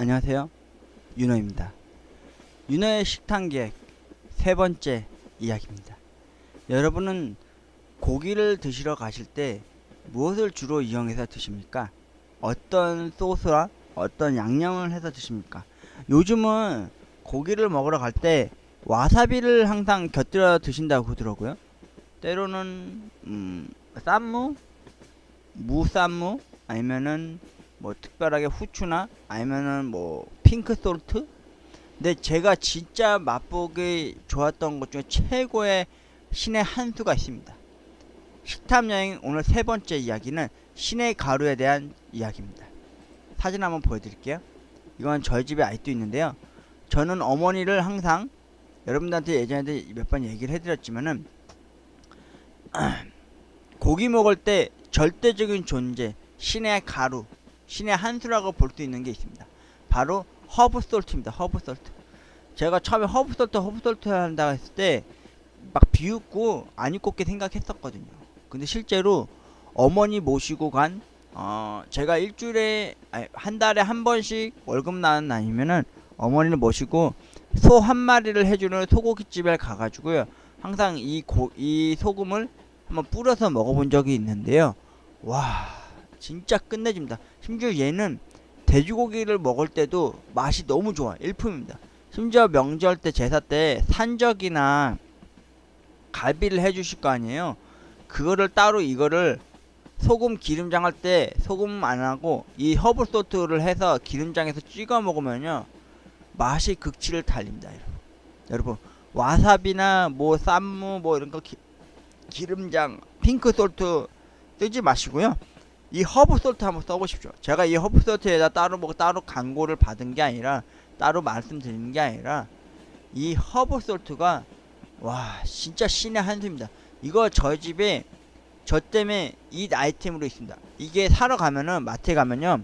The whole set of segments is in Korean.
안녕하세요. 윤호입니다. 윤호의 식탐 계획 세 번째 이야기입니다. 여러분은 고기를 드시러 가실 때 무엇을 주로 이용해서 드십니까? 어떤 소스와 어떤 양념을 해서 드십니까? 요즘은 고기를 먹으러 갈 때 와사비를 항상 곁들여 드신다고 그러더라고요. 때로는 쌈무, 무쌈무, 아니면은 뭐 특별하게 후추나 아니면은 뭐 핑크 솔트. 근데 제가 진짜 맛보기 좋았던 것 중에 최고의 신의 한 수가 있습니다. 식탐 여행 오늘 세 번째 이야기는 신의 가루에 대한 이야기입니다. 사진 한번 보여드릴게요. 이건 저희 집에 아직도 있는데요. 저는 어머니를 항상 여러분들한테 예전에 몇 번 얘기를 해드렸지만은 고기 먹을 때 절대적인 존재, 신의 가루, 신의 한 수라고 볼 수 있는 게 있습니다. 바로 허브 솔트입니다. 허브 솔트. 제가 처음에 허브 솔트 한다고 했을 때 막 비웃고 안 입곱게 생각했었거든요. 근데 실제로 어머니 모시고 간 제가 일주일에 한 달에 한 번씩 월급 나는 날이면은 어머니를 모시고 소 한 마리를 해주는 소고기집에 가가지고요. 항상 이 소금을 한번 뿌려서 먹어본 적이 있는데요. 와, 진짜 끝내줍니다. 심지어 얘는 돼지고기를 먹을 때도 맛이 너무 좋아. 일품입니다. 심지어 명절 때 제사 때 산적이나 갈비를 해주실 거 아니에요. 그거를 따로 이거를 소금 기름장 할 때 소금 안 하고 이 허브 소스를 해서 기름장에서 찍어 먹으면요 맛이 극치를 달립니다. 여러분 와사비나 뭐 쌈무 뭐 이런 거 기름장 핑크 솔트 쓰지 마시고요. 이 허브 솔트 한번 써보십시오. 제가 이 허브 솔트에다 따로 광고를 받은 게 아니라 따로 말씀드리는 게 아니라 이 허브 솔트가 와 진짜 신의 한 수입니다. 이거 저희 집에 저 때문에 이 아이템으로 있습니다. 이게 사러 가면은 마트에 가면요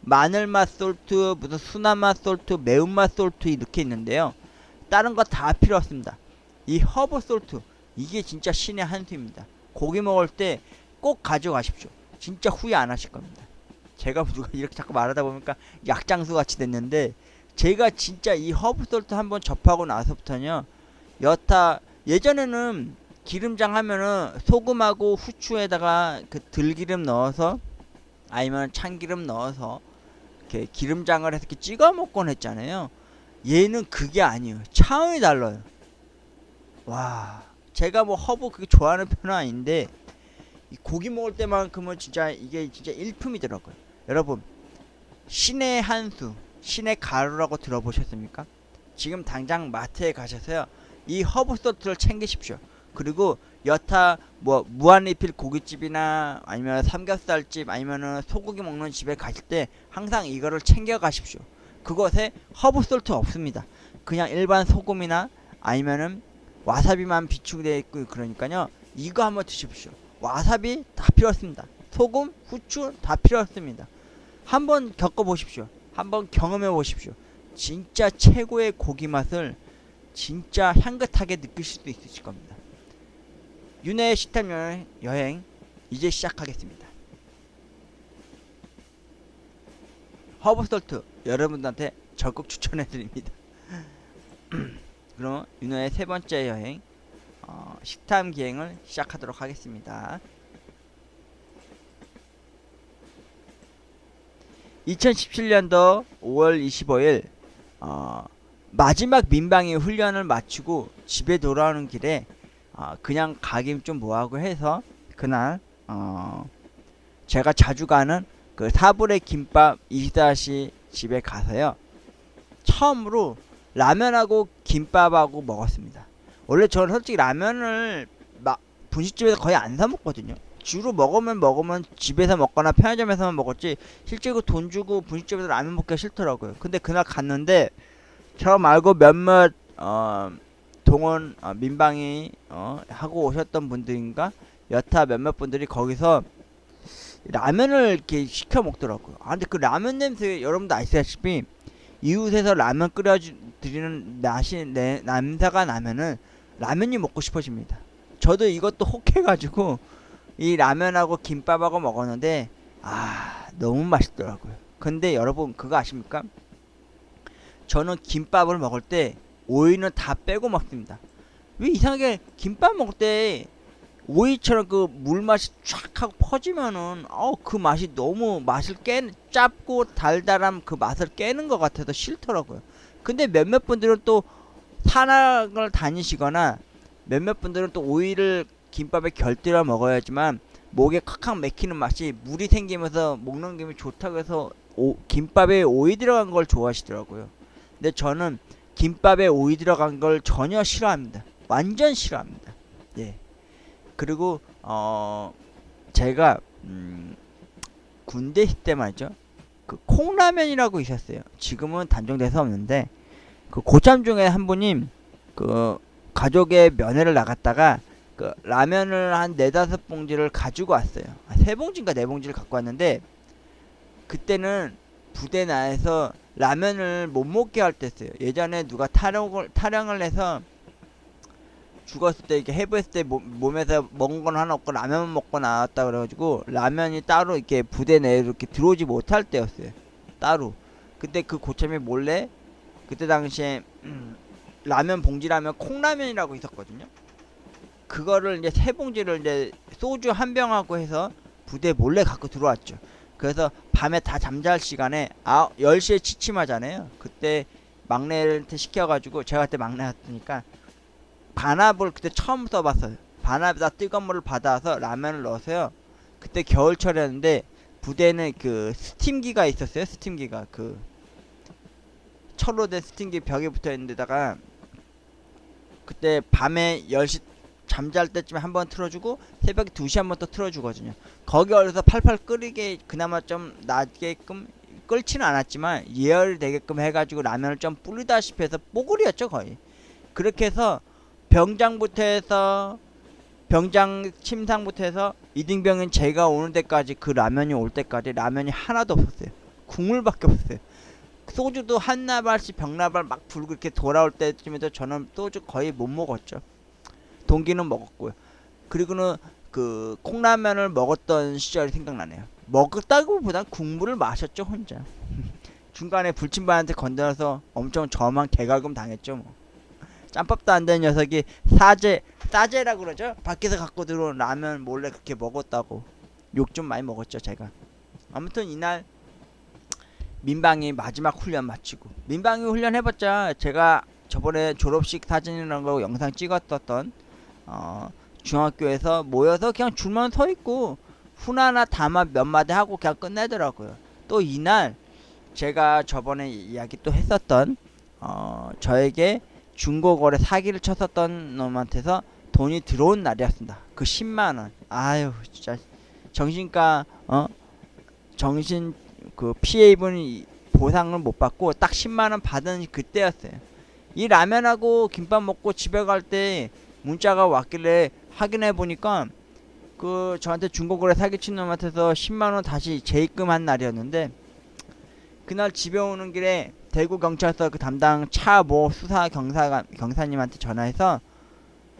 마늘맛 솔트, 무슨 순한맛 솔트, 매운맛 솔트 이렇게 있는데요. 다른 거 다 필요 없습니다. 이 허브 솔트 이게 진짜 신의 한 수입니다. 고기 먹을 때 꼭 가져가십시오. 진짜 후회 안 하실 겁니다. 제가 누가 이렇게 자꾸 말하다 보니까 약장수 같이 됐는데 제가 진짜 이 허브 솔트 한번 접하고 나서부터는요 여타 예전에는 기름장 하면은 소금하고 후추에다가 그 들기름 넣어서 아니면 참기름 넣어서 이렇게 기름장을 해서 이렇게 찍어 먹곤 했잖아요. 얘는 그게 아니에요. 차원이 달라요. 와, 제가 뭐 허브 그게 좋아하는 편은 아닌데 이 고기 먹을 때만큼은 진짜 이게 진짜 일품이더라고요. 여러분 신의 한 수, 신의 가루라고 들어보셨습니까? 지금 당장 마트에 가셔서요 이 허브 소스를 챙기십시오. 그리고 여타 뭐 무한리필 고깃집이나 아니면 삼겹살집 아니면은 소고기 먹는 집에 가실 때 항상 이거를 챙겨 가십시오. 그것에 허브 솔트 없습니다. 그냥 일반 소금이나 아니면은 와사비만 비축되어 있고 그러니까요. 이거 한번 드십시오. 와사비 다 필요 없습니다. 소금, 후추 다 필요 없습니다. 한번 겪어보십시오. 한번 경험해 보십시오. 진짜 최고의 고기 맛을 진짜 향긋하게 느끼실 수 있으실 겁니다. 윤혜의 식탐 여행 이제 시작하겠습니다. 허브 솔트 여러분들한테 적극 추천해 드립니다. 그럼 윤혜의 세 번째 여행 식탐 기행을 시작하도록 하겠습니다. 2017년도 5월 25일 마지막 민방위 훈련을 마치고 집에 돌아오는 길에 그냥 가긴 좀 뭐하고 해서 그날 제가 자주 가는 그 사불의 김밥 이다시 집에 가서요 처음으로 라면하고 김밥하고 먹었습니다. 원래 저는 솔직히 라면을 분식집에서 거의 안 사 먹거든요. 주로 먹으면 집에서 먹거나 편의점에서만 먹었지 실제로 돈 주고 분식집에서 라면 먹기가 싫더라고요. 근데 그날 갔는데 저 말고 몇몇 동원 민방위 하고 오셨던 분들인가 여타 몇몇 분들이 거기서 라면을 이렇게 시켜 먹더라고요. 근데 그 라면 냄새 여러분도 아시다시피 이웃에서 라면 끓여 드리는 냄새가 나면은 라면이 먹고 싶어집니다. 저도 이것도 혹해가지고 이 라면하고 김밥하고 먹었는데 너무 맛있더라고요. 근데 여러분 그거 아십니까? 저는 김밥을 먹을 때 오이는 다 빼고 먹습니다. 왜 이상하게 김밥 먹을 때 오이처럼 그 물맛이 쫙 하고 퍼지면은 그 맛이 너무 맛을 짭고 달달한 그 맛을 깨는 것 같아서 싫더라고요. 근데 몇몇 분들은 또 산악을 다니시거나 몇몇 분들은 또 오이를 김밥에 곁들여 먹어야지만 목에 칵칵 맥히는 맛이 물이 생기면서 먹는 김이 좋다고 해서 김밥에 오이 들어간 걸 좋아하시더라고요. 근데 저는 김밥에 오이 들어간 걸 전혀 싫어합니다. 완전 싫어합니다. 예. 그리고 제가 군대 있을 때 말이죠. 그 콩라면이라고 있었어요. 지금은 단종돼서 없는데 그 고참 중에 한 분이 그 가족의 면회를 나갔다가 그 라면을 한 네다섯 봉지를 가지고 왔어요. 세 봉지인가 네 봉지를 갖고 왔는데 그때는 부대 내에서 라면을 못 먹게 할 때였어요. 예전에 누가 탈영을 해서 죽었을 때 이렇게 해부했을 때 몸에서 먹은 건 하나 없고 라면만 먹고 나왔다 그래가지고 라면이 따로 이렇게 부대 내에 이렇게 들어오지 못할 때였어요. 따로. 그때 그 고참이 몰래 그때 당시에 라면 봉지라면 콩라면이라고 있었거든요. 그거를 이제 세 봉지를 이제 소주 한 병하고 해서 부대 몰래 갖고 들어왔죠. 그래서 밤에 다 잠잘 시간에 10시에 취침하잖아요. 그때 막내한테 시켜가지고 제가 그때 막내였으니까 반합을 그때 처음 써봤어요. 반합에다 뜨거운 물을 받아서 라면을 넣어서요. 그때 겨울철이었는데 부대에는 그 스팀기가 있었어요. 스팀기가 그 철로 된 스팀기 벽에 붙어있는 데다가 그때 밤에 10시 잠잘 때쯤에 한번 틀어주고 새벽에 2시 한번 또 틀어주거든요. 거기 얼려서 팔팔 끓이게 그나마 좀 나게끔 끓지는 않았지만 예열되게끔 해가지고 라면을 좀 뿌리다시피 해서 뽀글이었죠 거의. 그렇게 해서 병장부터 해서 병장 침상부터 해서 이등병인 제가 오는 데까지 그 라면이 올 때까지 라면이 하나도 없었어요. 국물밖에 없었어요. 소주도 한 나발씩 병나발 막 불고 이렇게 돌아올 때쯤에도 저는 소주 거의 못 먹었죠. 동기는 먹었고요. 그리고는 그 콩라면을 먹었던 시절이 생각나네요. 먹었다기보단 국물을 마셨죠 혼자. 중간에 불침반한테 건드려서 엄청 저만 개갈굼 당했죠 뭐. 짬밥도 안 되는 녀석이 싸제라고 그러죠. 밖에서 갖고 들어온 라면 몰래 그렇게 먹었다고 욕 좀 많이 먹었죠 제가. 아무튼 이날 민방위 마지막 훈련 마치고 민방위 훈련 해봤자 제가 저번에 졸업식 사진이라는 거 영상 찍었던 중학교에서 모여서 그냥 줄만 서 있고 훈화나 담화 몇 마디 하고 그냥 끝내더라고요. 또 이날 제가 저번에 이야기 또 했었던 저에게 중고거래 사기를 쳤었던 놈한테서 돈이 들어온 날이었습니다. 그 10만원. 아유 진짜 정신과 정신 그 피해 입은 보상을 못 받고 딱 10만원 받은 그때였어요. 이 라면하고 김밥 먹고 집에 갈 때 문자가 왔길래 확인해 보니까 그 저한테 중고거래 사기친 놈한테서 10만원 다시 재입금한 날이었는데 그날 집에 오는 길에 대구 경찰서 그 담당 차 뭐 수사 경사님한테 전화해서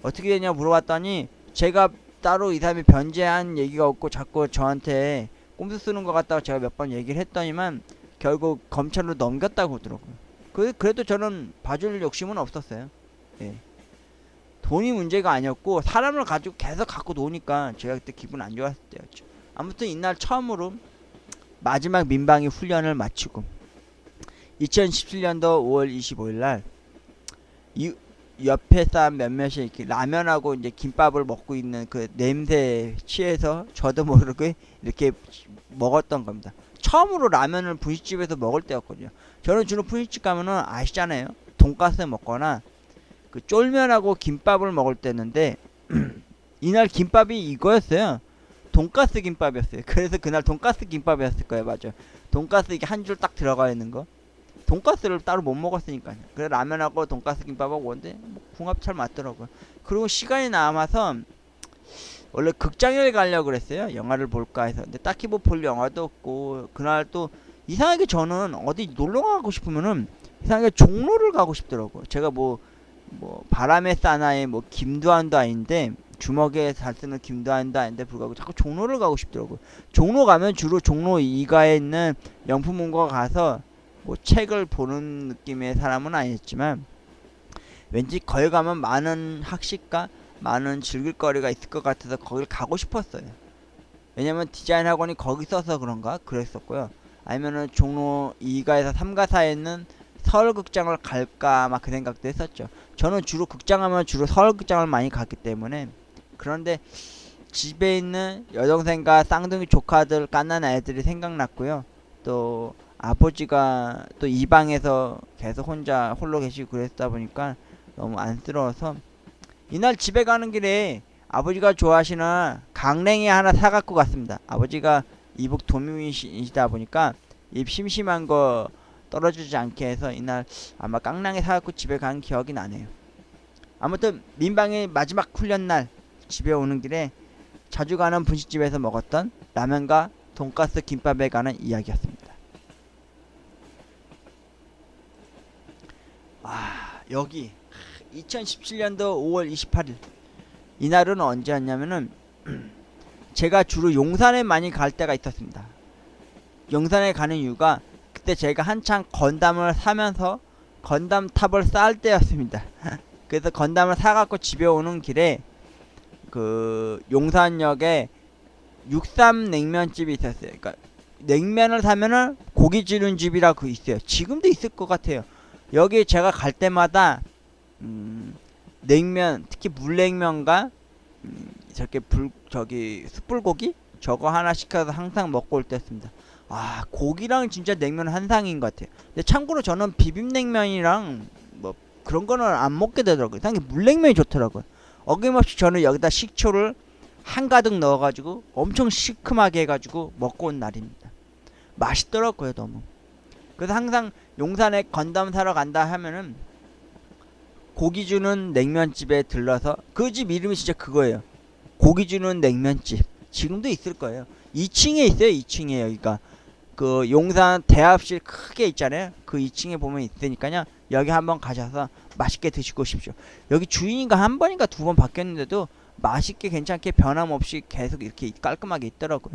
어떻게 되냐 물어봤더니 제가 따로 이 사람이 변제한 얘기가 없고 자꾸 저한테 꼼수 쓰는 것 같다고 제가 몇 번 얘기를 했더니만 결국 검찰로 넘겼다고 하더라고요. 그래도 저는 봐줄 욕심은 없었어요. 예. 돈이 문제가 아니었고 사람을 가지고 계속 갖고 노니까 제가 그때 기분 안 좋았을 때였죠. 아무튼 이날 처음으로 마지막 민방위 훈련을 마치고 2017년도 5월 25일날 이 옆에 사람 몇몇이 이렇게 라면하고 이제 김밥을 먹고 있는 그 냄새에 취해서 저도 모르게 이렇게 먹었던 겁니다. 처음으로 라면을 분식집에서 먹을 때였거든요. 저는 주로 분식집 가면은 아시잖아요. 돈가스 먹거나 그 쫄면하고 김밥을 먹을 때였는데 이날 김밥이 이거였어요. 돈가스 김밥이었어요. 그래서 그날 돈가스 김밥이었을 거예요. 맞아. 돈가스 이게 한 줄 딱 들어가 있는 거. 돈가스를 따로 못 먹었으니까요. 그래 라면하고 돈가스 김밥하고 먹었는데 뭐 궁합 잘 맞더라고요. 그리고 시간이 남아서 원래 극장에 가려고 그랬어요. 영화를 볼까 해서. 근데 딱히 뭐 볼 영화도 없고 그날 또 이상하게 저는 어디 놀러 가고 싶으면은 이상하게 종로를 가고 싶더라고요. 제가 뭐 바람의 사나이 뭐 김두한도 아닌데 주먹에 잘 쓰는 김두한도 아닌데 불구하고 자꾸 종로를 가고 싶더라고요. 종로 가면 주로 종로 2가에 있는 명품문고 가서 뭐 책을 보는 느낌의 사람은 아니었지만 왠지 거기 가면 많은 학식과 많은 즐길 거리가 있을 것 같아서 거길 가고 싶었어요. 왜냐면 디자인 학원이 거기 있어서 그런가 그랬었고요. 아니면은 종로 2가에서 3가4에 있는 서울극장을 갈까 막 그 생각도 했었죠. 저는 주로 극장하면 주로 서울극장을 많이 갔기 때문에. 그런데 집에 있는 여동생과 쌍둥이 조카들 갓난 애들이 생각났고요. 또 아버지가 또 이 방에서 계속 혼자 홀로 계시고 그랬다 보니까 너무 안쓰러워서 이날 집에 가는 길에 아버지가 좋아하시는 강냉이 하나 사갖고 갔습니다. 아버지가 이북 도민이시다 보니까 입 심심한 거 떨어지지 않게 해서 이날 아마 깡낭에 사갖고 집에 간 기억이 나네요. 아무튼 민방위 마지막 훈련날 집에 오는 길에 자주 가는 분식집에서 먹었던 라면과 돈가스 김밥에 관한 이야기였습니다. 여기 2017년도 5월 28일 이날은 언제였냐면은 제가 주로 용산에 많이 갈 때가 있었습니다. 용산에 가는 이유가 그때 제가 한창 건담을 사면서 건담 탑을 쌓을 때였습니다. 그래서 건담을 사갖고 집에 오는 길에 그 용산역에 63 냉면집이 있었어요. 그러니까 냉면을 사면은 고기 지는 집이라고 있어요. 지금도 있을 것 같아요. 여기 제가 갈 때마다 냉면, 특히 물냉면과 저기 숯불고기 저거 하나 시켜서 항상 먹고 올 때였습니다. 고기랑 진짜 냉면 한상인 것 같아요. 근데 참고로 저는 비빔냉면이랑 뭐 그런 거는 안 먹게 되더라고요. 당연히 물냉면이 좋더라고요. 어김없이 저는 여기다 식초를 한가득 넣어가지고 엄청 시큼하게 해가지고 먹고 온 날입니다. 맛있더라고요, 너무. 그래서 항상 용산에 건담 사러 간다 하면은 고기 주는 냉면집에 들러서 그 집 이름이 진짜 그거예요. 고기 주는 냉면집. 지금도 있을 거예요. 2층에 있어요. 2층에 여기가 그 용산 대합실 크게 있잖아요. 그 2층에 보면 있으니까요. 여기 한번 가셔서 맛있게 드시고 오십시오. 여기 주인이가 한 번인가 두 번 바뀌었는데도 맛있게 괜찮게 변함없이 계속 이렇게 깔끔하게 있더라고요.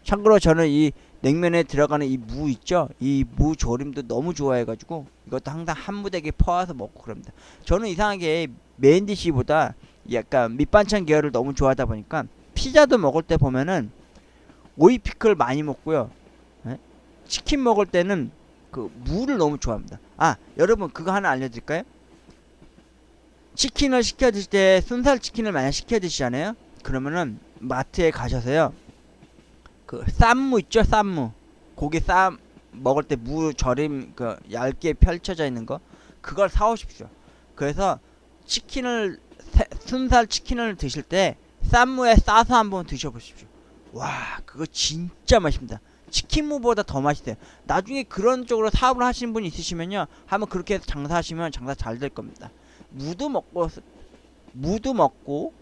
참고로 저는 이 냉면에 들어가는 이 무 있죠? 이 무 조림도 너무 좋아해가지고 이것도 항상 한 무대게 퍼와서 먹고 그럽니다. 저는 이상하게 메인 디시보다 약간 밑반찬 계열을 너무 좋아하다 보니까 피자도 먹을 때 보면은 오이 피클 많이 먹고요. 치킨 먹을 때는 그 무를 너무 좋아합니다. 여러분 그거 하나 알려드릴까요? 치킨을 시켜 드실 때 순살 치킨을 만약 시켜 드시잖아요. 그러면은 마트에 가셔서요. 그 쌈무 있죠? 쌈무. 고기 쌈 먹을 때 무 절임 그 얇게 펼쳐져 있는 거 그걸 사 오십시오. 그래서 치킨을 순살 치킨을 드실 때 쌈무에 싸서 한번 드셔보십시오. 와, 그거 진짜 맛있습니다. 치킨무보다 더 맛있어요. 나중에 그런 쪽으로 사업을 하시는 분이 있으시면요, 한번 그렇게 해서 장사하시면 장사 잘 될 겁니다. 무도 먹고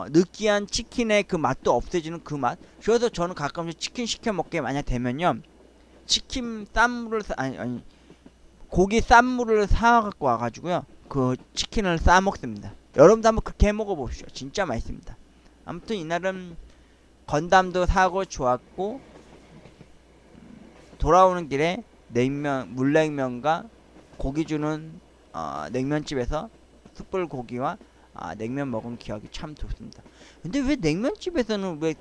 느끼한 치킨의 그 맛도 없어지는 그 맛. 그래서 저는 가끔씩 치킨 시켜 먹게 만약 되면요, 치킨 쌈무를 고기 쌈무를 사 갖고 와가지고요, 그 치킨을 싸 먹습니다. 여러분도 한번 그렇게 해 먹어 보십시오. 진짜 맛있습니다. 아무튼 이날은 건담도 사고 좋았고, 돌아오는 길에 냉면, 물냉면과 고기 주는 냉면집에서 숯불 고기와 냉면 먹은 기억이 참 좋습니다. 근데 왜 냉면집에서는 왜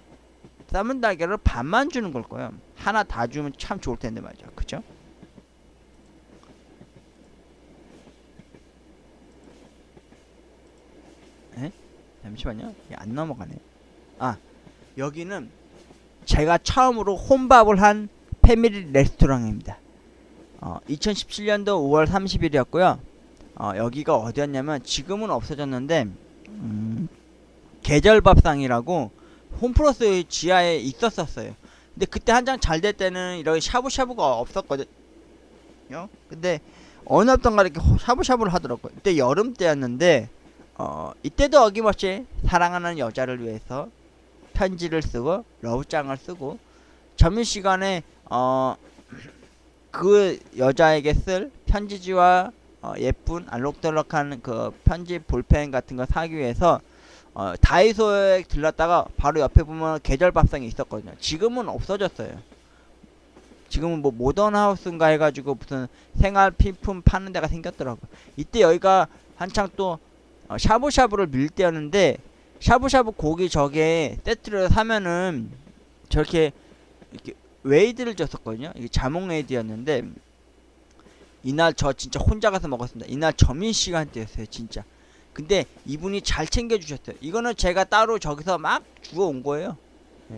삶은 달걀을 반만 주는 걸까요? 하나 다 주면 참 좋을 텐데 말이죠. 그쵸? 잠시만요. 안 넘어가네. 여기는 제가 처음으로 혼밥을 한 패밀리 레스토랑입니다. 2017년도 5월 30일이었고요. 여기가 어디였냐면 지금은 없어졌는데 계절밥상이라고 홈플러스 지하에 있었어요. 근데 그때 한창 잘 될 때는 이렇게 샤브샤브가 없었거든요. 근데 어느 날던가 이렇게 샤브샤브를 하더라고요. 그때 여름 때였는데 이때도 어김없이 사랑하는 여자를 위해서 편지를 쓰고 러브장을 쓰고 점심시간에 그 여자에게 쓸 편지지와 예쁜 알록달록한 그 편지 볼펜 같은 거 사기 위해서 다이소에 들렀다가 바로 옆에 보면 계절밥상이 있었거든요. 지금은 없어졌어요. 지금은 뭐 모던 하우스인가 해가지고 무슨 생활필품 파는 데가 생겼더라고. 이때 여기가 한창 또 샤브샤브를 밀 때였는데, 샤브샤브 고기 저게 세트를 사면은 저렇게 이렇게 웨이드를 줬었거든요. 이게 자몽 웨이드였는데, 이날 저 진짜 혼자 가서 먹었습니다. 이날 점심시간대였어요 진짜. 근데 이분이 잘 챙겨주셨어요. 이거는 제가 따로 저기서 막 주워온 거예요.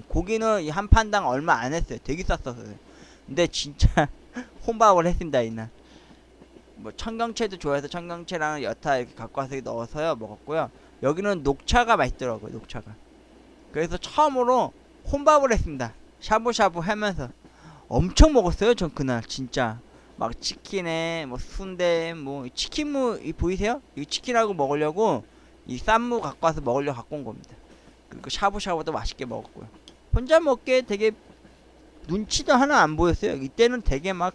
고기는 이 한 판당 얼마 안 했어요. 되게 쌌었어요. 근데 진짜 혼밥을 했습니다 이날. 뭐 청경채도 좋아해서 청경채랑 여타 이렇게 갖고 와서 넣어서요 먹었고요. 여기는 녹차가 맛있더라고요. 녹차가. 그래서 처음으로 혼밥을 했습니다. 샤브샤브 하면서 엄청 먹었어요. 전 그날 진짜 막 치킨에 뭐 순대 뭐 치킨무 보이세요? 이 치킨하고 먹으려고 이 쌈무 갖고 와서 먹으려고 갖고 온 겁니다. 그리고 샤브샤브도 맛있게 먹었고요. 혼자 먹기에 되게 눈치도 하나 안 보였어요. 이때는 되게 막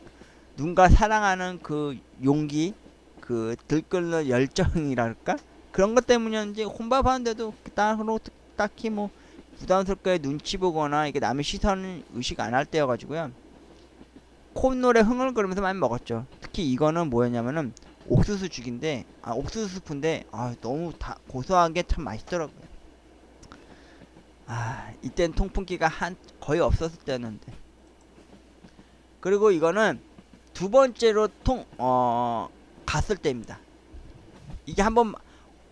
누군가 사랑하는 그 용기, 그 들끓는 열정이랄까? 그런 것 때문이었는지 혼밥하는데도 따로 딱히 뭐 부담스럽게 눈치 보거나 이게 남의 시선 의식 안 할 때여가지고요. 콧노래 흥얼거리면서 많이 먹었죠. 특히 이거는 뭐였냐면은 옥수수 죽인데, 옥수수 스프인데, 너무 고소하게 참 맛있더라고요. 이땐 통풍기가 거의 없었을 때였는데. 그리고 이거는 두 번째로 갔을 때입니다. 이게 한번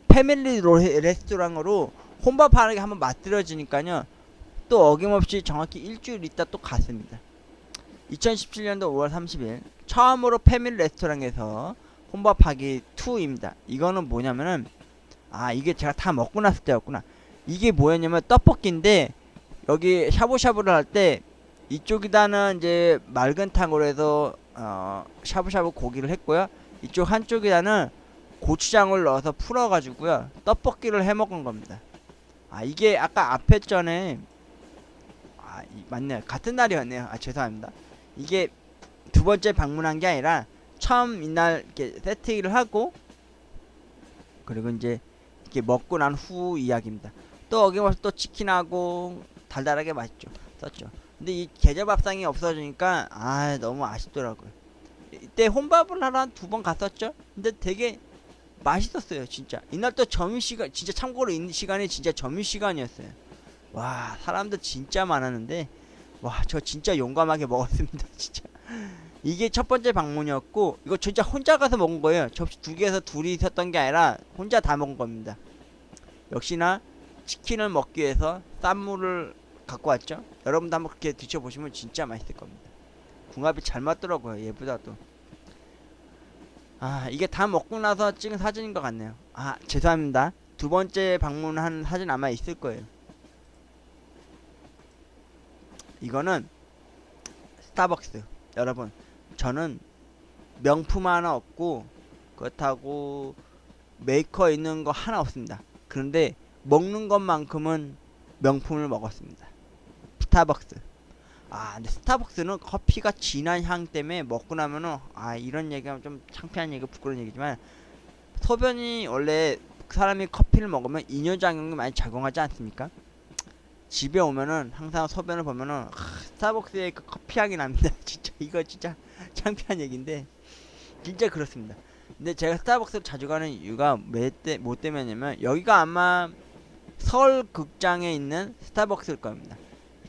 패밀리 레스토랑으로 혼밥하는 한번 맛들어지니까요. 또 어김없이 정확히 일주일 있다 또 갔습니다. 2017년도 5월 30일 처음으로 패밀리 레스토랑에서 혼밥하기 2입니다. 이거는 뭐냐면은 이게 제가 다 먹고 났을 때였구나. 이게 뭐였냐면 떡볶이인데, 여기 샤브샤브를 할 때 이쪽에다는 이제 맑은 탕으로 해서 샤브샤브 고기를 했고요. 이쪽 한쪽에다는 고추장을 넣어서 풀어가지고요 떡볶이를 해 먹은 겁니다. 이게 아까 앞에 전에 맞네요. 같은 날이었네요. 죄송합니다. 이게 두 번째 방문한 게 아니라 처음 이날 이렇게 세트를 하고, 그리고 이제 이렇게 먹고 난 후 이야기입니다. 또 어김없이 또 치킨하고 달달하게 맛있죠. 썼죠. 근데 이 계절밥상이 없어지니까 너무 아쉽더라고요. 이때 혼밥을 하러 한 2번 갔었죠. 근데 되게 맛있었어요 진짜. 이날 또 점심시간, 진짜 참고로 이 시간이 진짜 점심시간이었어요. 와, 사람들 진짜 많았는데, 와, 저 진짜 용감하게 먹었습니다 진짜. 이게 첫 번째 방문이었고, 이거 진짜 혼자 가서 먹은 거예요. 접시 2개에서 둘이 있었던 게 아니라 혼자 다 먹은 겁니다. 역시나 치킨을 먹기 위해서 쌈무를 갖고 왔죠. 여러분도 한번 그렇게 드셔보시면 진짜 맛있을 겁니다. 궁합이 잘 맞더라고요. 얘보다도. 이게 다 먹고 나서 찍은 사진인 것 같네요. 죄송합니다. 두 번째 방문한 사진 아마 있을 거예요. 이거는 스타벅스. 여러분, 저는 명품 하나 없고 그렇다고 메이커 있는 거 하나 없습니다. 그런데 먹는 것만큼은 명품을 먹었습니다. 스타벅스. 근데 스타벅스는 커피가 진한 향 때문에 먹고 나면은 이런 얘기하면 좀 창피한 얘기, 부끄러운 얘기지만, 소변이 원래 사람이 커피를 먹으면 이뇨작용이 많이 작용하지 않습니까? 집에 오면은 항상 소변을 보면은 스타벅스의 그 커피 향이 납니다. 진짜 이거 진짜 창피한 얘기인데 진짜 그렇습니다. 근데 제가 스타벅스를 자주 가는 이유가 뭐 때문이냐면, 여기가 아마 서울 극장에 있는 스타벅스일 겁니다.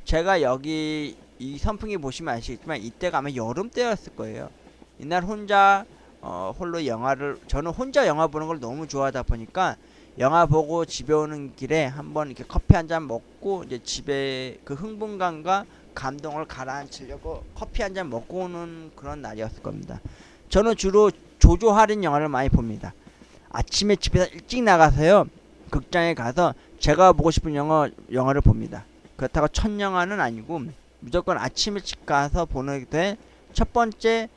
제가 여기 이 선풍기 보시면 아시겠지만 이때가 아마 여름 때였을 거예요. 이날 혼자 홀로 저는 혼자 영화 보는 걸 너무 좋아하다 보니까 영화 보고 집에 오는 길에 한번 이렇게 커피 한 잔 먹고 이제 집에 그 흥분감과 감동을 가라앉히려고 커피 한 잔 먹고 오는 그런 날이었을 겁니다. 저는 주로 조조 할인 영화를 많이 봅니다. 아침에 집에서 일찍 나가서요 극장에 가서 제가 보고 싶은 영화를 봅니다. 그렇다고 첫 영화는 아니고 무조건 아침 일찍 가서 보는 게 첫 번째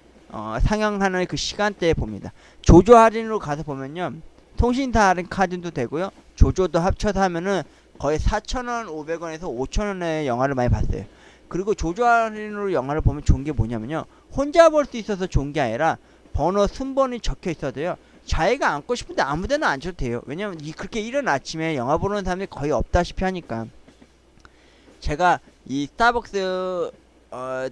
상영하는 그 시간대에 봅니다. 조조 할인으로 가서 보면요, 통신사 할인 카드도 되고요, 조조도 합쳐서 하면은 거의 4,000원, 500원에서 5,000원의 영화를 많이 봤어요. 그리고 조조 할인으로 영화를 보면 좋은 게 뭐냐면요, 혼자 볼 수 있어서 좋은 게 아니라 번호 순번이 적혀 있어도요 자기가 앉고 싶은데 아무데나 앉아도 돼요. 왜냐면 그렇게 이른 아침에 영화 보는 사람이 거의 없다시피 하니까. 제가 이 스타벅스에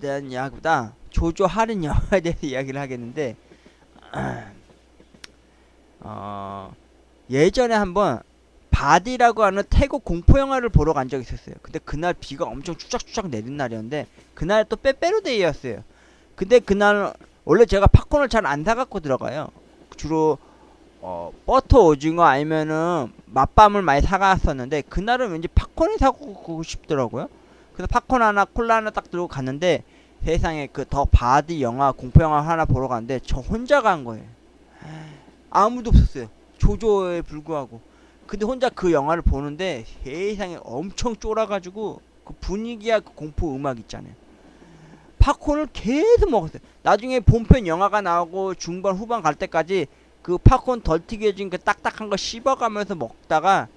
대한 이야기보다 조조 할인 영화에 대해서 이야기를 하겠는데 예전에 한번 바디라고 하는 태국 공포 영화를 보러 간 적이 있었어요. 근데 그날 비가 엄청 추적추적 내린 날이었는데 그날 또 빼빼로데이였어요. 근데 그날 원래 제가 팝콘을 잘 안 사갖고 들어가요. 주로 버터 오징어 아니면은 맛밤을 많이 사갔었는데 그날은 왠지 팝콘을 사고 싶더라고요. 그래서 팝콘 하나 콜라 하나 딱 들고 갔는데 세상에 그 더 바디 영화 공포 영화 하나 보러 갔는데 저 혼자 간 거예요. 아무도 없었어요. 조조에 불구하고. 근데 혼자 그 영화를 보는데 세상에 엄청 쫄아가지고 그 분위기야 그 공포 음악 있잖아요. 팝콘을 계속 먹었어요. 나중에 본편 영화가 나오고 중반 후반 갈 때까지 그 팝콘 덜 튀겨진 그 딱딱한 거 씹어가면서 먹다가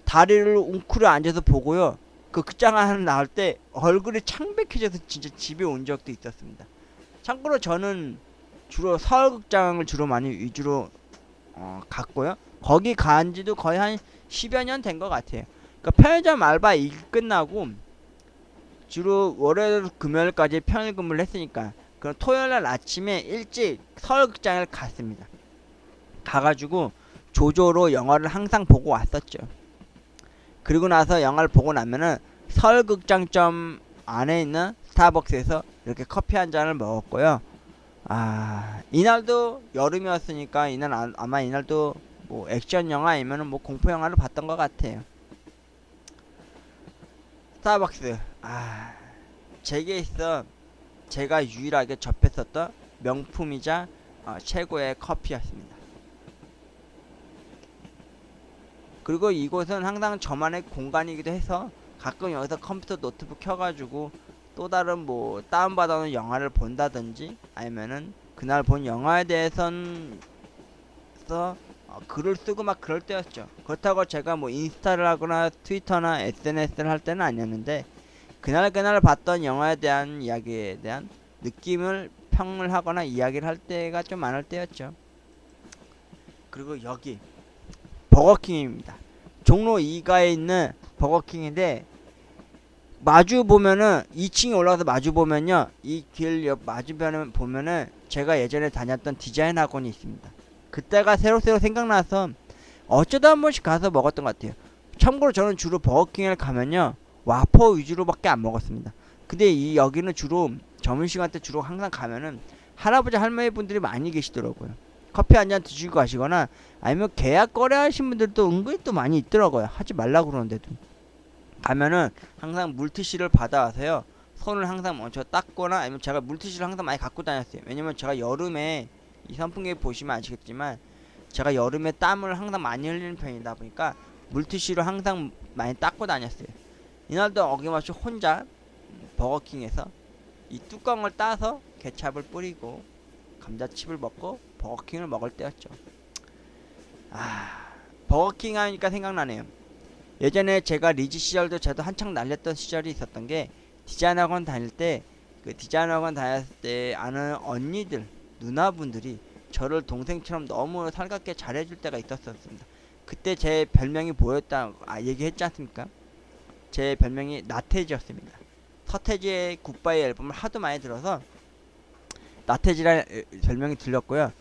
다리를 웅크려 앉아서 보고요. 그 극장 하나 나올 때 얼굴이 창백해져서 진짜 집에 온 적도 있었습니다. 참고로 저는 주로 서울극장을 주로 많이 위주로 갔고요. 거기 간 지도 거의 한 10여 년 된 것 같아요. 그러니까 편의점 알바 일 끝나고 주로 월요일 금요일까지 평일 근무를 했으니까 그럼 토요일날 아침에 일찍 서울극장을 갔습니다. 가가지고 조조로 영화를 항상 보고 왔었죠. 그리고 나서 영화를 보고 나면은 서울극장점 안에 있는 스타벅스에서 이렇게 커피 한 잔을 먹었고요. 이날도 여름이었으니까 이날 아마 이날도 뭐 액션 영화 아니면은 뭐 공포 영화를 봤던 것 같아요. 스타벅스 제게 있어 제가 유일하게 접했었던 명품이자 최고의 커피였습니다. 그리고 이곳은 항상 저만의 공간이기도 해서 가끔 여기서 컴퓨터 노트북 켜가지고 또 다른 뭐 다운받아놓은 영화를 본다든지 아니면은 그날 본 영화에 대해선 글을 쓰고 막 그럴 때였죠. 그렇다고 제가 뭐 인스타를 하거나 트위터나 SNS를 할 때는 아니었는데 그날 봤던 영화에 대한 이야기에 대한 느낌을 평을 하거나 이야기를 할 때가 좀 많을 때였죠. 그리고 여기 버거킹입니다. 종로 2가에 있는 버거킹인데 마주 보면은 2층에 올라가서 마주 보면요 이 길 옆 맞은편에 보면은 제가 예전에 다녔던 디자인 학원이 있습니다. 그때가 새로 생각나서 어쩌다 한 번씩 가서 먹었던 것 같아요. 참고로 저는 주로 버거킹을 가면요 와퍼 위주로밖에 안 먹었습니다. 근데 여기는 주로 점심시간 때 주로 항상 가면은 할아버지 할머니 분들이 많이 계시더라고요. 커피 한 잔 드시고 가시거나 아니면 계약 거래하신 분들도 은근히 또 많이 있더라고요. 하지 말라고 그러는데도 가면은 항상 물티슈를 받아와서요 손을 항상 먼저 닦거나 아니면 제가 물티슈를 항상 많이 갖고 다녔어요. 왜냐면 제가 여름에 이 선풍기 보시면 아시겠지만 제가 여름에 땀을 항상 많이 흘리는 편이다 보니까 물티슈를 항상 많이 닦고 다녔어요. 이날도 어김없이 혼자 버거킹에서 이 뚜껑을 따서 케찹을 뿌리고 감자칩을 먹고 버거킹을 먹을 때였죠. 버거킹 하니까 생각나네요. 예전에 제가 리즈 시절도 저도 한창 날렸던 시절이 있었던 게 디자인학원 다닐 때 그 디자인학원 다녔을 때 아는 언니들 누나분들이 저를 동생처럼 너무 살갑게 잘해줄 때가 있었습니다. 그때 제 별명이 뭐였다 얘기했지 않습니까? 제 별명이 나태지였습니다. 서태지의 굿바이 앨범을 하도 많이 들어서 나태지라는 별명이 들렸고요.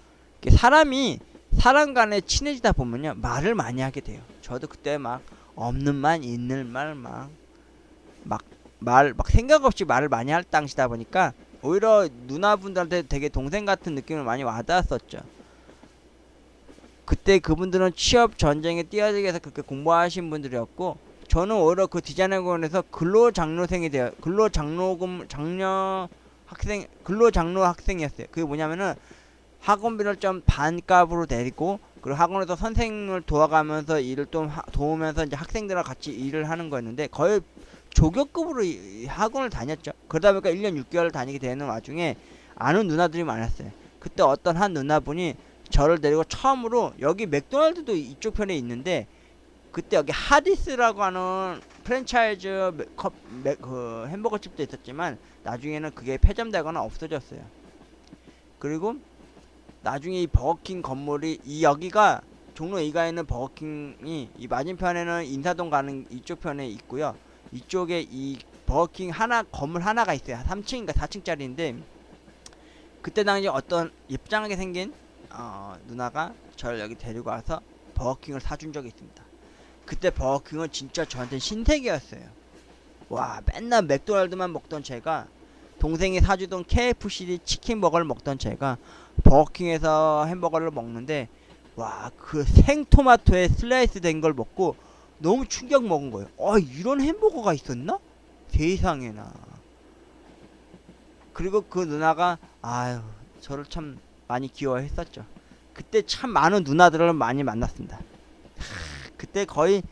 사람 간에 친해지다 보면요 말을 많이 하게 돼요. 저도 그때 막 없는 말 있는 말 막 생각 없이 말을 많이 할 당시다 보니까 오히려 누나분들한테 되게 동생 같은 느낌을 많이 와닿았었죠. 그때 그분들은 취업 전쟁에 뛰어들기 위해서 그렇게 공부하신 분들이었고 저는 오히려 그 디자인학원에서 근로장로 학생이었어요. 그게 뭐냐면은 학원비를 좀 반값으로 내리고 그리고 학원에서 선생님을 도와가면서 일을 좀 도우면서 이제 학생들과 같이 일을 하는 거였는데 거의 조교급으로 학원을 다녔죠. 그러다 보니까 1년 6개월 다니게 되는 와중에 아는 누나들이 많았어요. 그때 어떤 한 누나분이 저를 데리고 처음으로 여기 맥도날드도 이쪽 편에 있는데 그때 여기 하디스라고 하는 프랜차이즈 그 햄버거 집도 있었지만 나중에는 그게 폐점되거나 없어졌어요. 그리고 나중에 이 버거킹 건물이 여기가 종로 2가에 있는 버거킹이 이 맞은편에는 인사동 가는 이쪽 편에 있고요. 이쪽에 이 버거킹 건물 하나가 있어요. 3층인가 4층짜리인데 그때 당시 어떤 예쁘장하게 생긴 누나가 저를 여기 데리고 와서 버거킹을 사준 적이 있습니다. 그때 버거킹은 진짜 저한테 신세계였어요. 와, 맨날 맥도날드만 먹던 제가, 동생이 사주던 KFC 치킨 버거를 먹던 제가 버거킹에서 햄버거를 먹는데, 와, 그 생토마토에 슬라이스 된 걸 먹고 너무 충격 먹은 거예요. 이런 햄버거가 있었나? 세상에나. 그리고 그 누나가 아유, 저를 참 많이 귀여워했었죠. 그때 참 많은 누나들을 많이 만났습니다. 그때 거의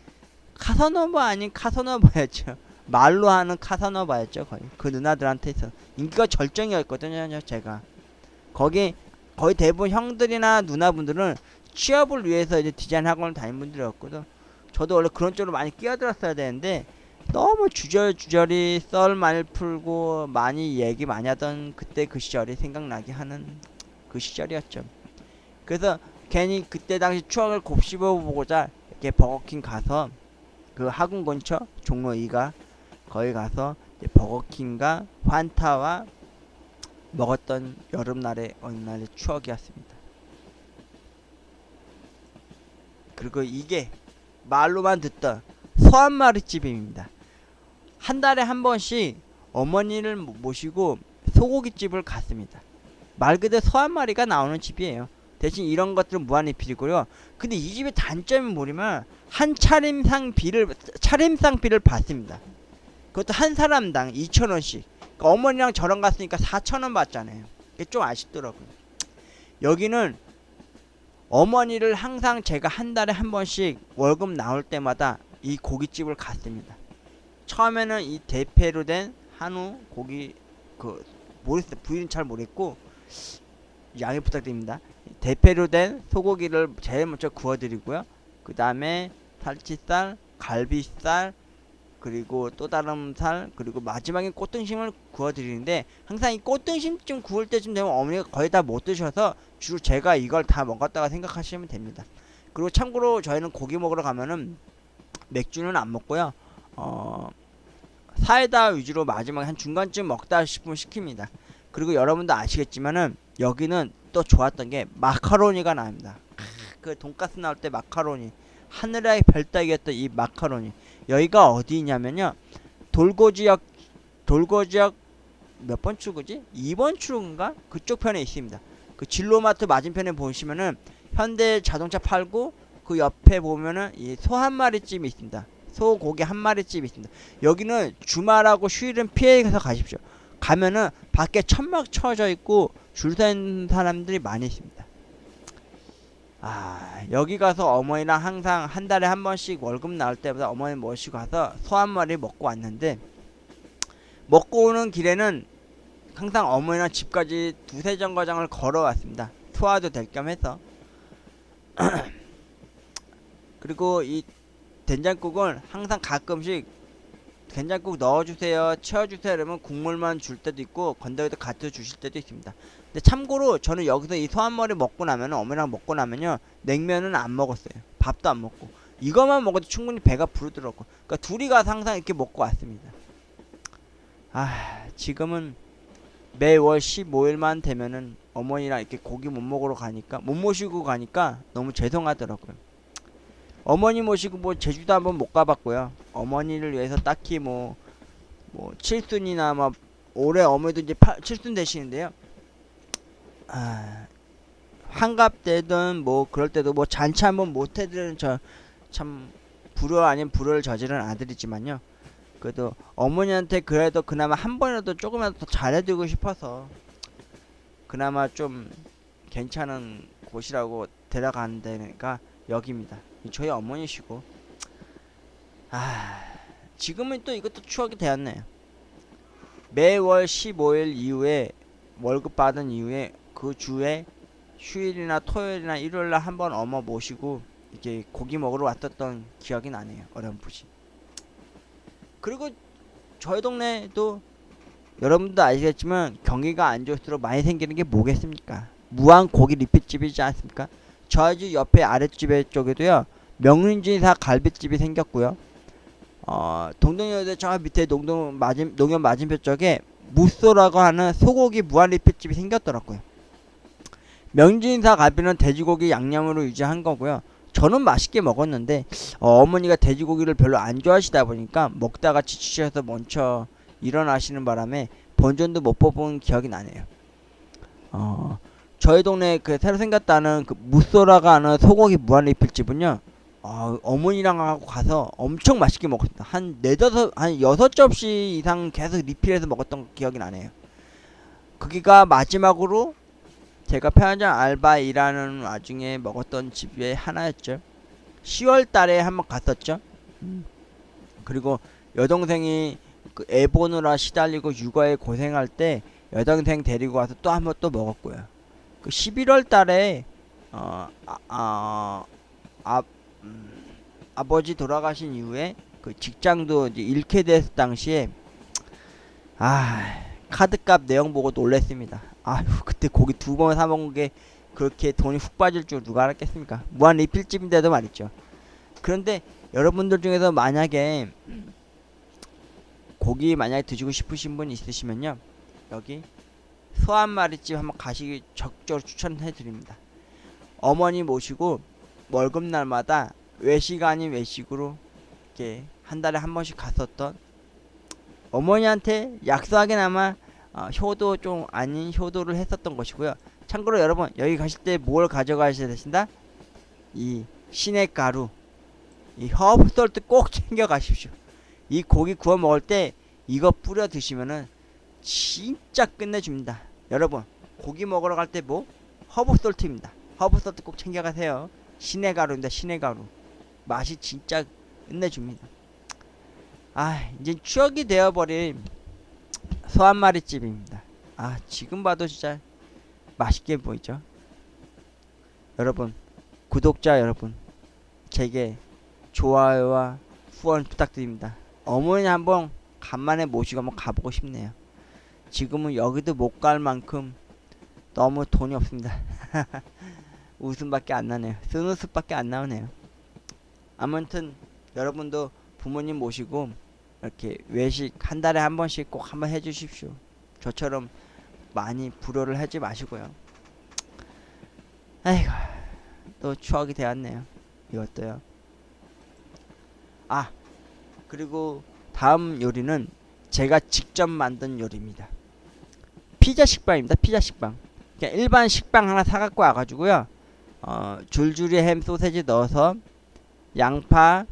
카사노바 아닌 카사노바였죠. 말로 하는 카사노바였죠. 거의 그 누나들한테서 인기가 절정이었거든요. 제가 거기 거의 대부분 형들이나 누나분들은 취업을 위해서 이제 디자인 학원을 다닌 분들이었거든. 저도 원래 그런 쪽으로 많이 끼어들었어야 되는데 너무 주저주저리 썰 많이 풀고 많이 얘기 많이 하던 그때 그 시절이 생각나게 하는 그 시절이었죠. 그래서 괜히 그때 당시 추억을 곱씹어 보고자 이렇게 버거킹 가서, 그 학원 근처 종로 2가 거기 가서 이제 버거킹과 환타와 먹었던 여름날의 어느 날의 추억이었습니다. 그리고 이게 말로만 듣던 서한마리집입니다. 한 달에 한 번씩 어머니를 모시고 소고기집을 갔습니다. 말 그대로 서한마리가 나오는 집이에요. 대신 이런 것들은 무한리필이고요. 근데 이 집의 단점이 뭐냐면 한 차림상비를 받습니다. 그것도 한 사람당 2,000원씩. 그러니까 어머니랑 저랑 갔으니까 4,000원 받잖아요. 이게 좀 아쉽더라고요. 여기는 어머니를 항상 제가 한 달에 한 번씩 월급 나올 때마다 이 고깃집을 갔습니다. 처음에는 이 대패로 된 한우 고기, 모르겠어요. 부위는 잘 모르겠고 양해 부탁드립니다. 대패로 된 소고기를 제일 먼저 구워드리고요. 그 다음에 살치살, 갈비살, 그리고 또 다른 살, 그리고 마지막에 꽃등심을 구워드리는데, 항상 이 꽃등심쯤 구울 때쯤 되면 어머니가 거의 다 못 드셔서 주로 제가 이걸 다 먹었다고 생각하시면 됩니다. 그리고 참고로 저희는 고기 먹으러 가면은 맥주는 안 먹고요. 사이다 위주로 마지막에 한 중간쯤 먹다 싶으면 시킵니다. 그리고 여러분도 아시겠지만은 여기는 또 좋았던 게 마카로니가 나옵니다. 그 돈가스 나올 때 마카로니, 하늘의 별 따기였던 이 마카로니. 여기가 어디냐면요, 돌고지역 몇 번 출구지? 2번 출구인가? 그쪽 편에 있습니다. 그 진로마트 맞은편에 보시면은 현대 자동차 팔고 그 옆에 보면은 이 소 한 마리집이 있습니다. 소고기 한 마리집이 있습니다. 여기는 주말하고 휴일은 피해서 가십시오. 가면은 밖에 천막 쳐져 있고 줄 서 있는 사람들이 많이 있습니다. 여기 가서 어머니랑 항상 한 달에 한 번씩 월급 나올 때마다 어머니 모시고 가서 소 한 마리 먹고 왔는데, 먹고 오는 길에는 항상 어머니랑 집까지 두세 정거장을 걸어왔습니다. 소화도 될 겸 해서. 그리고 이 된장국은 항상 가끔씩 된장국 넣어주세요, 채워주세요 이러면 국물만 줄 때도 있고 건더기도 같이 주실 때도 있습니다. 근데 참고로 저는 여기서 이 소 한 마리 먹고 나면, 어머니랑 먹고 나면요, 냉면은 안 먹었어요. 밥도 안 먹고 이것만 먹어도 충분히 배가 부르더라고. 그러니까 둘이 가서 항상 이렇게 먹고 왔습니다. 지금은 매월 15일만 되면은 어머니랑 이렇게 고기 못 먹으러 가니까, 못 모시고 가니까 너무 죄송하더라고요. 어머니 모시고 제주도 한번 못 가봤고요. 어머니를 위해서 딱히 칠순이나 올해 어머니도 이제 7순 되시는데요. 환갑 때든 그럴 때도 잔치 한번 못 해드리는 저 참 불효 아닌 불효를 저지른 아들이지만요. 그래도 어머니한테 그래도 그나마 한 번이라도 조금이라도 더 잘해드리고 싶어서 그나마 좀 괜찮은 곳이라고 데려가는 데가 여기입니다. 저희 어머니시고, 지금은 또 이것도 추억이 되었네요. 매월 15일 이후에 월급 받은 이후에 그 주에 휴일이나 토요일이나 일요일날 한번 어머 모시고 이렇게 고기 먹으러 왔었던 기억이 나네요. 어렴풋이. 그리고 저희 동네에도 여러분도 아시겠지만 경기가 안 좋을수록 많이 생기는 게 뭐겠습니까? 무한 고기 리필집이지 않습니까? 저희 집 옆에 아랫집에 쪽에도요, 명륜진사 갈비집이 생겼고요. 동동역에 저 밑에 농협 맞은편 쪽에 무쏘라고 하는 소고기 무한 리필집이 생겼더라고요. 명진사 갈비는 돼지고기 양념으로 유지한 거고요. 저는 맛있게 먹었는데 어머니가 돼지고기를 별로 안 좋아하시다 보니까 먹다가 지치셔서 먼저 일어나시는 바람에 본전도 못 뽑은 기억이 나네요. 저희 동네 그 새로 생겼다는 그 무쏘라가 하는 소고기 무한 리필집은요. 어머니랑 하고 가서 엄청 맛있게 먹었습니다. 한 네다섯 한 6접시 이상 계속 리필해서 먹었던 기억이 나네요. 거기가 마지막으로 제가 편의점 알바 일하는 와중에 먹었던 집의 하나였죠. 10월 달에 한번 갔었죠. 그리고 여동생이 그 애 보느라 시달리고 육아에 고생할 때 여동생 데리고 와서 또 한번 또 먹었고요. 그 11월 달에 아버지 돌아가신 이후에 그 직장도 이제 잃게 됐을 당시에 카드값 내용 보고 놀랬습니다. 그때 고기 2번 사 먹은 게 그렇게 돈이 훅 빠질 줄 누가 알았겠습니까? 무한 리필집인데도 말이죠. 그런데 여러분들 중에서 만약에 고기 만약에 드시고 싶으신 분 있으시면요, 여기 소 한 마리집 한번 가시기 적극적으로 추천해 드립니다. 어머니 모시고 월급날마다 외식 아닌 외식으로 이렇게 한 달에 한 번씩 갔었던, 어머니한테 약소하게나마 효도 좀 아닌 효도를 했었던 것이고요. 참고로 여러분, 여기 가실 때 뭘 가져가셔야 되신다? 이 시냇가루, 이 허브솔트 꼭 챙겨 가십시오. 이 고기 구워 먹을 때 이거 뿌려 드시면은 진짜 끝내줍니다. 여러분, 고기 먹으러 갈 때 뭐? 허브솔트입니다. 허브솔트 꼭 챙겨 가세요. 시냇가루입니다. 시냇가루. 맛이 진짜 끝내줍니다. 이제 추억이 되어버린 소 한 마리 집입니다. 지금 봐도 진짜 맛있게 보이죠. 여러분, 구독자 여러분, 제게 좋아요와 후원 부탁드립니다. 어머니 한번 간만에 모시고 한번 가보고 싶네요. 지금은 여기도 못 갈 만큼 너무 돈이 없습니다. 웃음밖에 안 나네요. 쓴웃음밖에 안 나오네요. 아무튼 여러분도 부모님 모시고 이렇게 외식 한 달에 한 번씩 꼭 한번 해주십시오. 저처럼 많이 불효를 하지 마시고요. 아이고, 또 추억이 되었네요. 이것도요. 그리고 다음 요리는 제가 직접 만든 요리입니다. 피자 식빵입니다. 피자 식빵. 그냥 일반 식빵 하나 사갖고 와가지고요. 줄줄이 햄 소세지 넣어서 양파,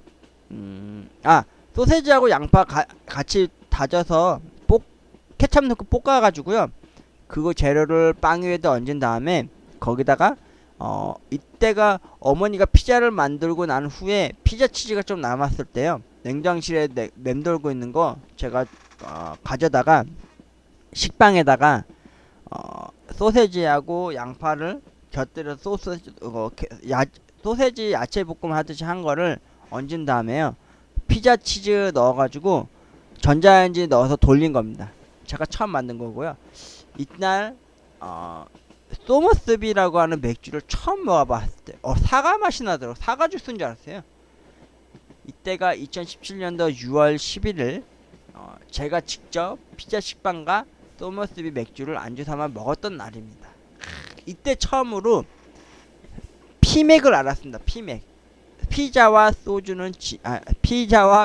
소세지하고 양파 같이 다져서 케첩 넣고 볶아가지고요. 그거 재료를 빵 위에다 얹은 다음에 거기다가 이때가 어머니가 피자를 만들고 난 후에 피자 치즈가 좀 남았을 때요. 냉장실에 맴돌고 있는 거 제가 가져다가 식빵에다가 소세지하고 양파를 곁들여서 소세지 야채 볶음 하듯이 한 거를 얹은 다음에요. 피자 치즈 넣어가지고 전자레인지 넣어서 돌린 겁니다. 제가 처음 만든 거고요. 이날 소머스비라고 하는 맥주를 처음 먹어봤을 때 사과 맛이 나더라고요. 사과 주스인 줄 알았어요. 이때가 2017년도 6월 11일 제가 직접 피자 식빵과 소머스비 맥주를 안주 삼아 먹었던 날입니다. 이때 처음으로 피맥을 알았습니다. 피맥. 피자와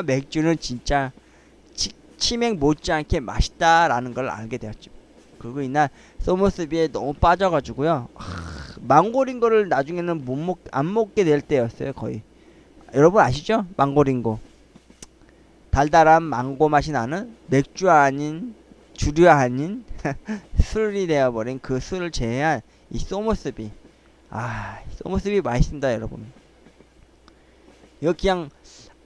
맥주는 진짜 치맥 못지않게 맛있다라는 걸 알게 되었죠. 그리고 이날 소머스비에 너무 빠져가지고요. 망고링고를 나중에는 안 먹게 될 때였어요. 거의. 여러분 아시죠? 망고링고. 달달한 망고 맛이 나는 맥주 아닌 주류 아닌 술이 되어버린 그 술을 제외한 이 소머스비. 소머스비 맛있습니다, 여러분. 이거 그냥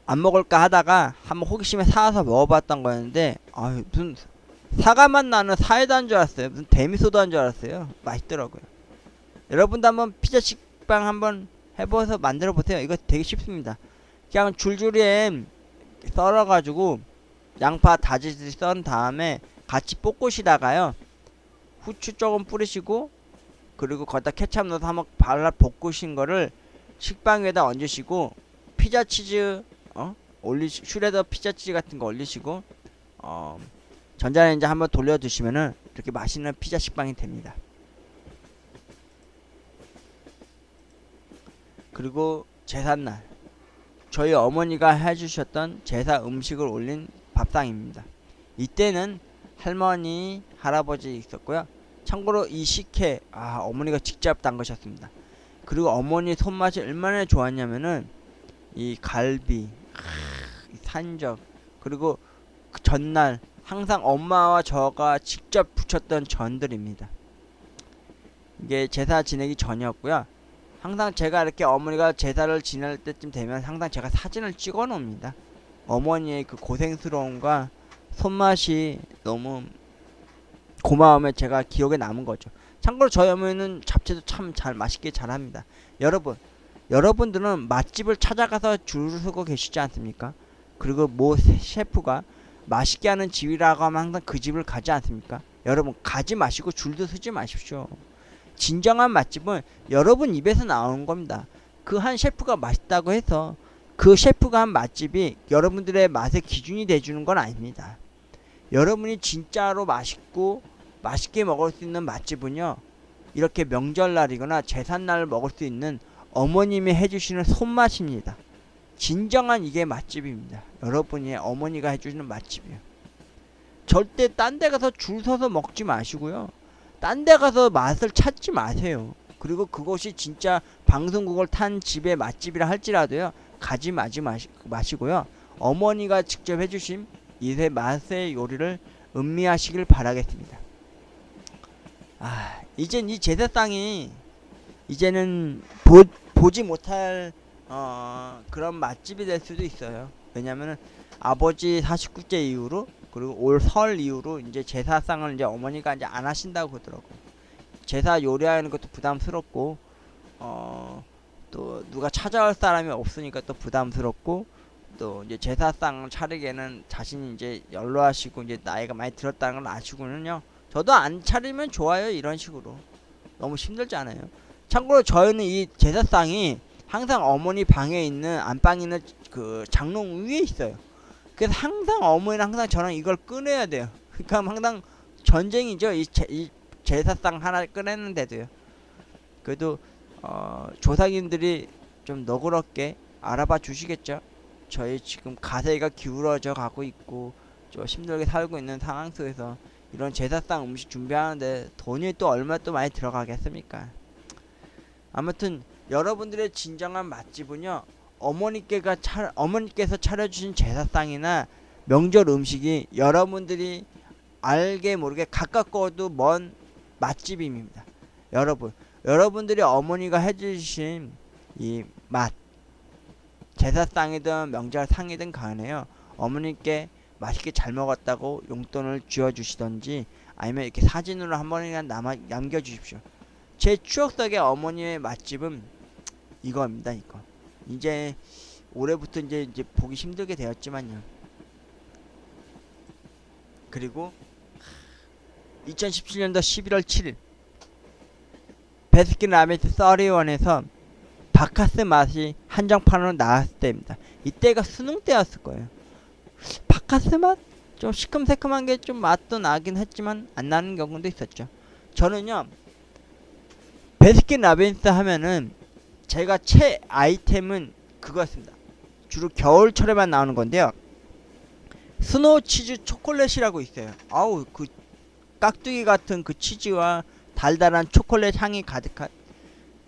안 먹을까 하다가 한번 호기심에 사와서 먹어봤던 거였는데 무슨 사과맛 나는 사이다인 줄 알았어요. 무슨 데미소다인 줄 알았어요. 맛있더라고요. 여러분도 한번 피자 식빵 한번 해보셔서 만들어 보세요. 이거 되게 쉽습니다. 그냥 줄줄이 썰어가지고 양파 다지듯이 썬 다음에 같이 볶으시다가요, 후추 조금 뿌리시고 그리고 거기다 케첩 넣어서 한번 발라 볶으신 거를 식빵 위에다 얹으시고 피자 치즈 슈레더 피자 치즈 같은 거 올리시고 전자레인지 한번 돌려두시면은 이렇게 맛있는 피자 식빵이 됩니다. 그리고 제삿날 저희 어머니가 해주셨던 제사 음식을 올린 밥상입니다. 이때는 할머니, 할아버지 있었고요. 참고로 이 식혜 어머니가 직접 담그셨습니다. 그리고 어머니 손맛이 얼마나 좋았냐면은 이 갈비, 이 산적, 그리고 그 전날 항상 엄마와 저가 직접 부쳤던 전들입니다. 이게 제사 지내기 전이었고요. 항상 제가 이렇게 어머니가 제사를 지낼 때쯤 되면 항상 제가 사진을 찍어 놓습니다. 어머니의 그 고생스러움과 손맛이 너무 고마움에 제가 기억에 남은 거죠. 참고로 저희 어머니는 잡채도 참 잘 맛있게 잘합니다. 여러분들은 맛집을 찾아가서 줄을 서고 계시지 않습니까? 그리고 모 셰프가 맛있게 하는 집이라고 하면 항상 그 집을 가지 않습니까? 여러분 가지 마시고 줄도 서지 마십시오. 진정한 맛집은 여러분 입에서 나오는 겁니다. 그 한 셰프가 맛있다고 해서 그 셰프가 한 맛집이 여러분들의 맛의 기준이 돼주는 건 아닙니다. 여러분이 진짜로 맛있게 먹을 수 있는 맛집은요, 이렇게 명절날이거나 제삿날을 먹을 수 있는 어머님이 해주시는 손맛입니다. 진정한 이게 맛집입니다. 여러분의 어머니가 해주시는 맛집이에요. 절대 딴 데 가서 줄 서서 먹지 마시고요, 딴 데 가서 맛을 찾지 마세요. 그리고 그것이 진짜 방송국을 탄 집의 맛집이라 할지라도요, 가지 마시고요, 어머니가 직접 해주신 이세 맛의 요리를 음미하시길 바라겠습니다. 이젠 이 제사상이 이제는 보지 못할 그런 맛집이 될 수도 있어요. 왜냐면은 아버지 49째 이후로, 그리고 올 설 이후로 이제 제사상을 이제 어머니가 이제 안 하신다고 그러더라고. 제사 요리하는 것도 부담스럽고, 또 누가 찾아올 사람이 없으니까 또 부담스럽고, 또 이제 제사상 차리기에는 자신이 이제 연로하시고 이제 나이가 많이 들었다는 걸 아시고는요, 저도 안 차리면 좋아요. 이런 식으로 너무 힘들지 않아요? 참고로 저희는 이 제사상이 항상 어머니 방에 있는 안방에 있는 그 장롱 위에 있어요. 그래서 항상 어머니는 항상 저랑 이걸 꺼내야 돼요. 그러니까 항상 전쟁이죠. 이 제사상 하나 꺼내는데도요. 그래도 조상님들이 좀 너그럽게 알아봐 주시겠죠. 저희 지금 가세가 기울어져 가고 있고 좀 힘들게 살고 있는 상황 속에서 이런 제사상 음식 준비하는데 돈이 또 얼마 또 많이 들어가겠습니까? 아무튼 여러분들의 진정한 맛집은요, 어머니께서 차려주신 제사상이나 명절 음식이 여러분들이 알게 모르게 가깝고도 먼 맛집입니다. 여러분들이 어머니가 해주신 이 맛, 제사상이든 명절상이든 간에요, 어머니께 맛있게 잘 먹었다고 용돈을 쥐어주시던지 아니면 이렇게 사진으로 한 번이나 남겨주십시오. 제 추억 속의 어머니의 맛집은 이거입니다. 이거 이제 올해부터 이제 보기 힘들게 되었지만요. 그리고 2017년도 11월 7일 베스킨라빈스 31에서 바카스 맛이 한정판으로 나왔을 때입니다. 이때가 수능 때였을 거예요. 바카스 맛? 좀 시큼새큼한 게 좀 맛도 나긴 했지만 안 나는 경우도 있었죠. 저는요, 베스킨라빈스 하면은 제가 최 아이템은 그거였습니다. 주로 겨울철에만 나오는 건데요, 스노우 치즈 초콜릿이라고 있어요. 아우, 그 깍두기 같은 그 치즈와 달달한 초콜릿 향이 가득한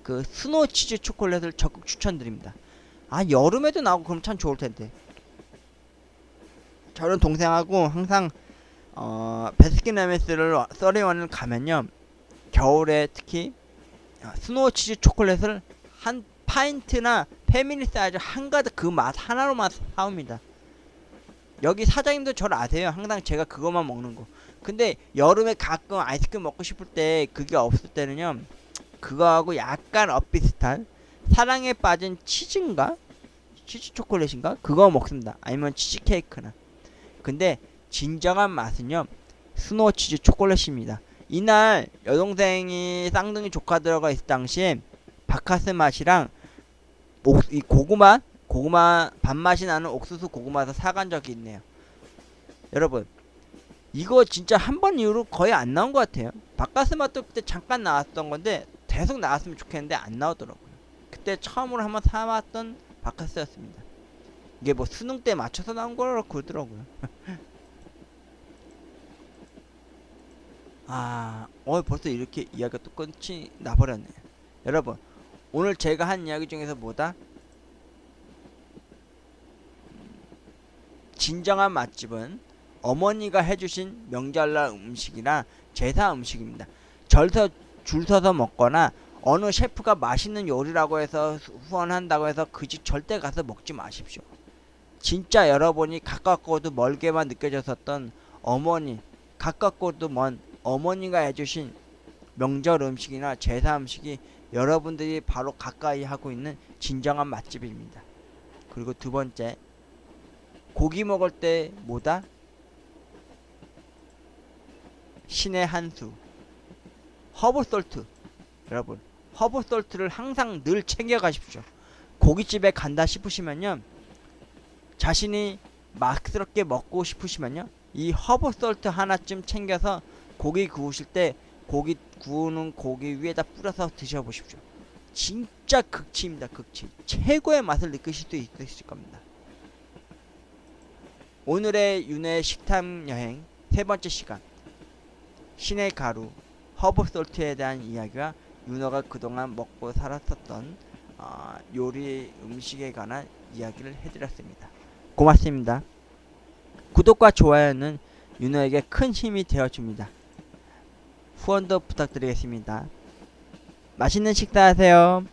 그 스노우 치즈 초콜릿을 적극 추천드립니다. 여름에도 나오고 그럼 참 좋을 텐데. 저는 동생하고 항상 베스킨라빈스를 31을 가면요, 겨울에 특히 스노우 치즈 초콜릿을 한 파인트나 패밀리 사이즈 한가득 그 맛 하나로만 사옵니다. 여기 사장님도 저를 아세요. 항상 제가 그것만 먹는 거. 근데 여름에 가끔 아이스크림 먹고 싶을 때 그게 없을 때는요, 그거하고 약간 엇비슷한 사랑에 빠진 치즈인가? 치즈 초콜릿인가? 그거 먹습니다. 아니면 치즈 케이크나. 근데 진정한 맛은요, 스노우 치즈 초콜릿입니다. 이날 여동생이 쌍둥이 조카들과 있을 당시에 바카스 맛이랑 이 고구마 밥맛이 나는 옥수수 고구마에서 사간 적이 있네요. 여러분, 이거 진짜 한 번 이후로 거의 안 나온 것 같아요. 바카스맛도 그때 잠깐 나왔던 건데 계속 나왔으면 좋겠는데 안 나오더라고요. 그때 처음으로 한번 사왔던 바카스였습니다. 이게 뭐 수능 때 맞춰서 나온 거라고 그러더라고요. 벌써 이렇게 이야기가 또 끝이 나버렸네. 여러분, 오늘 제가 한 이야기 중에서 뭐다? 진정한 맛집은 어머니가 해주신 명절날 음식이나 제사 음식입니다. 줄 서서 먹거나 어느 셰프가 맛있는 요리라고 해서 후원한다고 해서 그 집 절대 가서 먹지 마십시오. 진짜 여러분이 가깝고도 멀게만 느껴졌었던 어머니, 가깝고도 먼 어머니가 해주신 명절 음식이나 제사 음식이 여러분들이 바로 가까이 하고 있는 진정한 맛집입니다. 그리고 두 번째, 고기 먹을 때 뭐다? 신의 한 수, 허브솔트. 여러분, 허브솔트를 항상 늘 챙겨 가십시오. 고깃집에 간다 싶으시면요, 자신이 맛스럽게 먹고 싶으시면요, 이 허브솔트 하나쯤 챙겨서 고기 구우실 때 고기 구우는 고기 위에다 뿌려서 드셔보십시오. 진짜 극치입니다. 극치. 최고의 맛을 느끼실 수 있으실 겁니다. 오늘의 윤의 식탐 여행 세 번째 시간, 신의 가루, 허브솔트에 대한 이야기와 윤호가 그동안 먹고 살았었던 요리 음식에 관한 이야기를 해드렸습니다. 고맙습니다. 구독과 좋아요는 윤호에게 큰 힘이 되어줍니다. 후원도 부탁드리겠습니다. 맛있는 식사하세요.